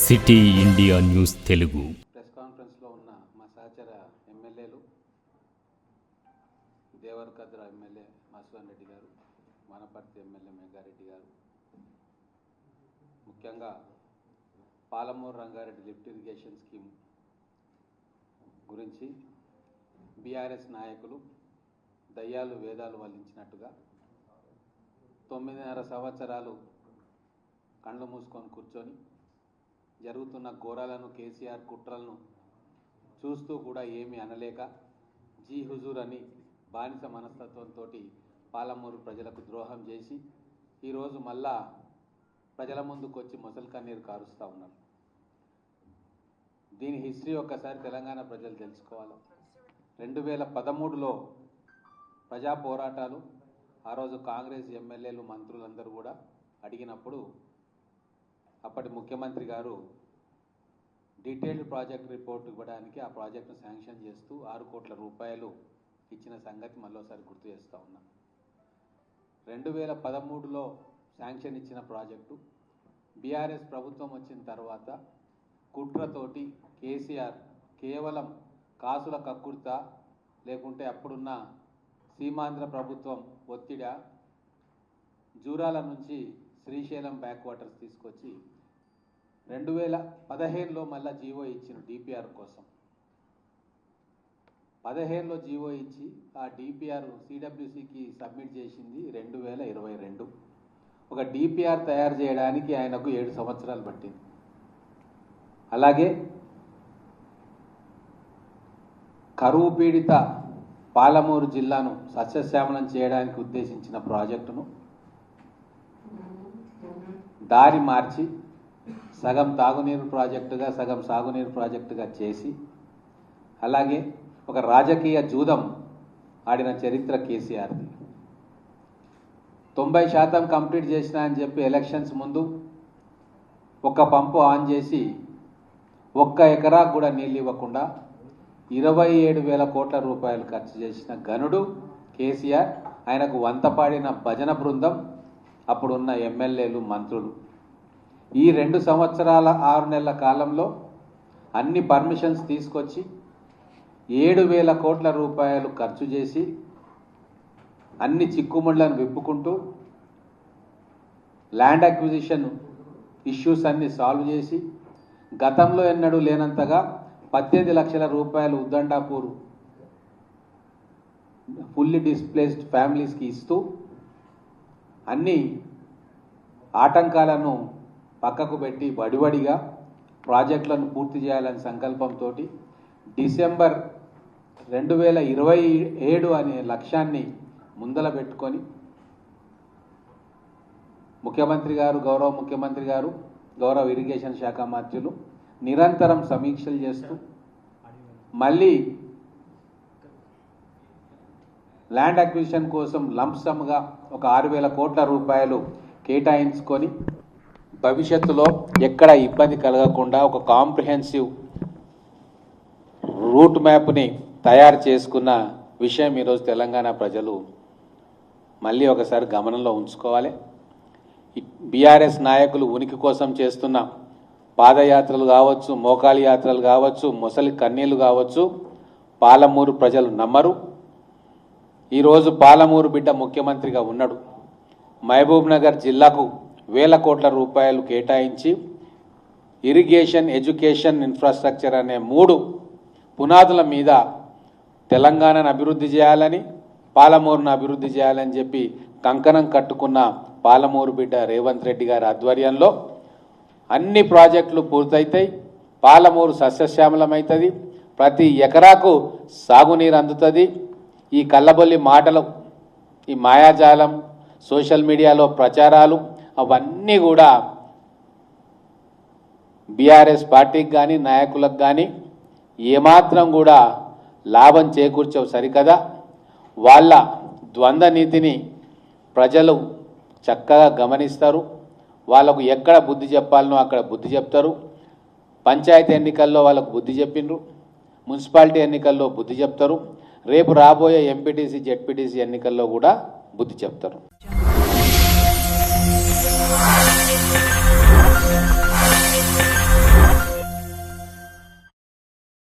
City India news Telugu press కాన్ఫరెన్స్లో ఉన్న మా సహచర ఎమ్మెల్యేలు దేవరకద్ర ఎమ్మెల్యే మధుసూదన్ రెడ్డి గారు, వనపర్తి ఎమ్మెల్యే మేఘారెడ్డి గారు, ముఖ్యంగా Palamuru Rangareddy lift irrigation scheme గురించి బీఆర్ఎస్ నాయకులు దయ్యాలు వేదాలు వల్లించినట్టుగా 9.5 సంవత్సరాలు కళ్ళు మూసుకొని కూర్చొని జరుగుతున్న ఘోరాలను, కేసీఆర్ కుట్రలను చూస్తూ కూడా ఏమీ అనలేక జీ హుజూర్ అని బానిస మనస్తత్వంతో పాలమూరు ప్రజలకు ద్రోహం చేసి ఈరోజు మళ్ళా ప్రజల ముందుకు వచ్చి మొసలి కన్నీరు కారుస్తూ ఉన్నారు. దీని హిస్టరీ ఒక్కసారి తెలంగాణ ప్రజలు తెలుసుకోవాలి. 2013లో ప్రజా పోరాటాలు, ఆ రోజు కాంగ్రెస్ ఎమ్మెల్యేలు, మంత్రులందరూ కూడా అడిగినప్పుడు అప్పటి ముఖ్యమంత్రి గారు డీటెయిల్డ్ ప్రాజెక్ట్ రిపోర్ట్ ఇవ్వడానికి ఆ ప్రాజెక్టును శాంక్షన్ చేస్తూ 6 కోట్ల రూపాయలు ఇచ్చిన సంగతి మరోసారి గుర్తు చేస్తూ ఉన్నాం. 2013లో శాంక్షన్ ఇచ్చిన ప్రాజెక్టు బీఆర్ఎస్ ప్రభుత్వం వచ్చిన తర్వాత కుట్రతోటి కేసీఆర్ కేవలం కాసుల కక్కుర్త, లేకుంటే అప్పుడున్న సీమాంధ్ర ప్రభుత్వం ఒత్తిడా, జూరాల నుంచి శ్రీశైలం బ్యాక్ వాటర్స్ తీసుకొచ్చి 2015లో మళ్ళీ జీవో ఇచ్చిన డిపిఆర్ కోసం. 2015లో జీవో ఇచ్చి ఆ డిపిఆర్ సిడబ్ల్యూసికి సబ్మిట్ చేసింది 2022. ఒక డిపిఆర్ తయారు చేయడానికి ఆయనకు 7 సంవత్సరాలు పట్టింది. అలాగే కరువు పీడిత పాలమూరు జిల్లాను సస్యశ్యామలం చేయడానికి ఉద్దేశించిన ప్రాజెక్టును దారి మార్చి సగం తాగునీరు ప్రాజెక్టుగా, సగం సాగునీరు ప్రాజెక్టుగా చేసి, అలాగే ఒక రాజకీయ జూదం ఆడిన చరిత్ర కేసీఆర్ది. 90% కంప్లీట్ చేసినా అని చెప్పి ఎలక్షన్స్ ముందు ఒక పంపు ఆన్ చేసి 1 ఎకరాకు కూడా నీళ్ళు ఇవ్వకుండా 27,000 కోట్ల రూపాయలు ఖర్చు చేసిన గనుడు కేసీఆర్. ఆయనకు వంతపాడిన భజన బృందం అప్పుడున్న ఎమ్మెల్యేలు, మంత్రులు. ఈ 2 సంవత్సరాల 6 నెలల కాలంలో అన్ని పర్మిషన్స్ తీసుకొచ్చి 7,000 కోట్ల రూపాయలు ఖర్చు చేసి అన్ని చిక్కుముళ్లను విప్పుకుంటూ ల్యాండ్ అక్విజిషన్ ఇష్యూస్ అన్ని సాల్వ్ చేసి గతంలో ఎన్నడూ లేనంతగా 18 లక్షల రూపాయలు ఉద్దండాపూర్ ఫుల్లీ డిస్ప్లేస్డ్ ఫ్యామిలీస్కి ఇస్తూ అన్ని ఆటంకాలను పక్కకు పెట్టి వడివడిగా ప్రాజెక్టులను పూర్తి చేయాలని సంకల్పంతో డిసెంబర్ 2027 అనే లక్ష్యాన్ని ముందల పెట్టుకొని ముఖ్యమంత్రి గారు, గౌరవ ముఖ్యమంత్రి గారు, గౌరవ ఇరిగేషన్ శాఖ మంత్రులు నిరంతరం సమీక్షలు చేస్తూ మళ్ళీ ల్యాండ్ అక్విజిషన్ కోసం లంప్సమ్గా ఒక 6,000 కోట్ల రూపాయలు కేటాయించుకొని భవిష్యత్తులో ఎక్కడ ఇబ్బంది కలగకుండా ఒక కాంప్రిహెన్సివ్ రూట్ మ్యాప్ని తయారు చేసుకున్న విషయం ఈరోజు తెలంగాణ ప్రజలు మళ్ళీ ఒకసారి గమనంలో ఉంచుకోవాలి. బీఆర్ఎస్ నాయకులు ఉనికి కోసం చేస్తున్న పాదయాత్రలు కావచ్చు, మోకాలి యాత్రలు కావచ్చు, మొసలి కన్నీళ్లు కావచ్చు, పాలమూరు ప్రజలు నమ్మరు. ఈరోజు పాలమూరు బిడ్డ ముఖ్యమంత్రిగా ఉన్నాడు. మహబూబ్ నగర్ జిల్లాకు 1,000 కోట్ల రూపాయలు కేటాయించి ఇరిగేషన్, ఎడ్యుకేషన్, ఇన్ఫ్రాస్ట్రక్చర్ అనే 3 పునాదుల మీద తెలంగాణను అభివృద్ధి చేయాలని, పాలమూరును అభివృద్ధి చేయాలని చెప్పి కంకణం కట్టుకున్న పాలమూరు బిడ్డ రేవంత్ రెడ్డి గారి ఆధ్వర్యంలో అన్ని ప్రాజెక్టులు పూర్తయితాయి. పాలమూరు సస్యశ్యామలమవుతుంది. ప్రతి ఎకరాకు సాగునీరు అందుతుంది. ఈ కల్లబొల్లి మాటలు, ఈ మాయాజాలం, సోషల్ మీడియాలో ప్రచారాలు అవన్నీ కూడా బీఆర్ఎస్ పార్టీకి కానీ, నాయకులకు కానీ ఏమాత్రం కూడా లాభం చేకూర్చవు సరికదా. వాళ్ళ ద్వంద్వ నీతిని ప్రజలు చక్కగా గమనిస్తారు. వాళ్ళకు ఎక్కడ బుద్ధి చెప్పాలనో అక్కడ బుద్ధి చెప్తారు. పంచాయతీ ఎన్నికల్లో వాళ్ళకు బుద్ధి చెప్పిండ్రు, మున్సిపాలిటీ ఎన్నికల్లో బుద్ధి చెప్తారు, రేపు రాబోయే ఎంపీటీసీ, జెడ్పీటీసీ ఎన్నికల్లో కూడా బుద్ధి చెప్తారు.